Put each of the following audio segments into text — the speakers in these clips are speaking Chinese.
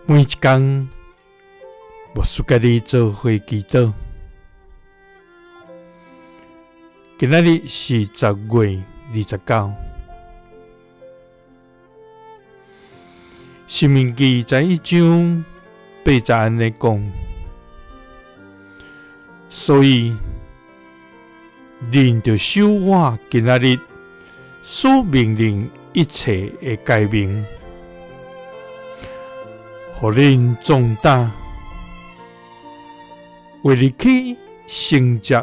每一天，牧师甲你做伙祈祷。今仔日是10月29。申命記21章8節安尼講，所以恁就守我今仔日所命令一切的誡命，互恁壯膽，為日去承接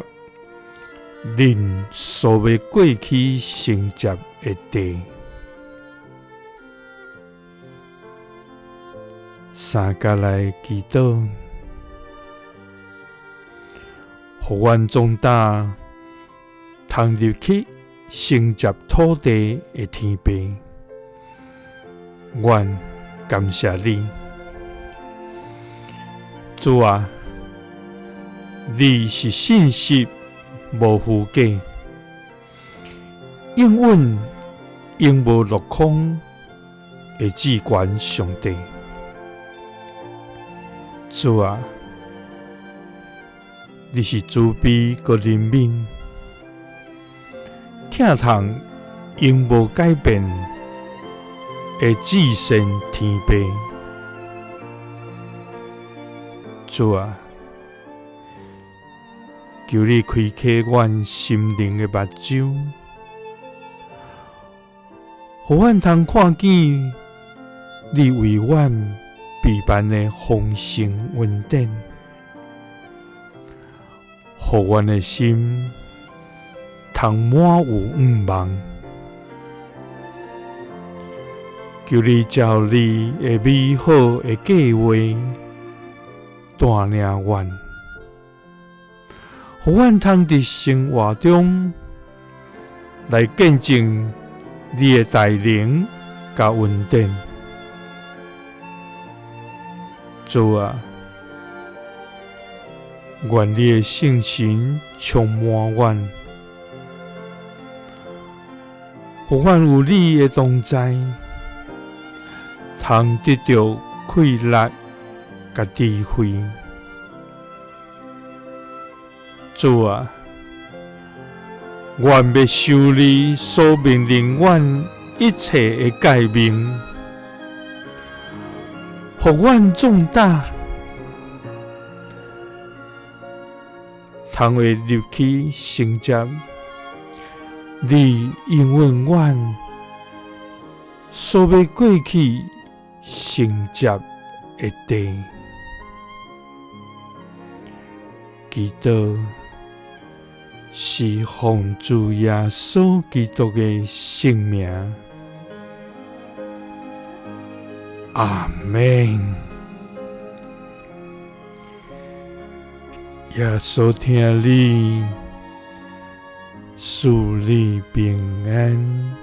恁所要過去承接的地。三甲來祈禱，互阮壯膽，通入去承接土地的天父。阮感謝你，主啊，你是信實無虛假，永遠永無落空的至高上帝。主啊，你是慈悲和憐憫，疼痛永無改變的至善天父。主啊，求你開啟阮心靈的目睭，互阮通看見你為阮備辦的豐盛恩典，互阮的心通滿有願望。求你照你的美好的計劃帶領阮，互阮通佇生活中來見證你的帶領甲恩典。主啊，願你的聖神充滿阮，互阮有你的同在，通得到快樂甲智慧。主啊，願要守你所命令阮一切的誡命，互阮壯膽，通會入去承接你應允阮所要過去承接的地。祈禱是奉主耶穌基督的聖名。阿們。耶穌聽你，賜你平安。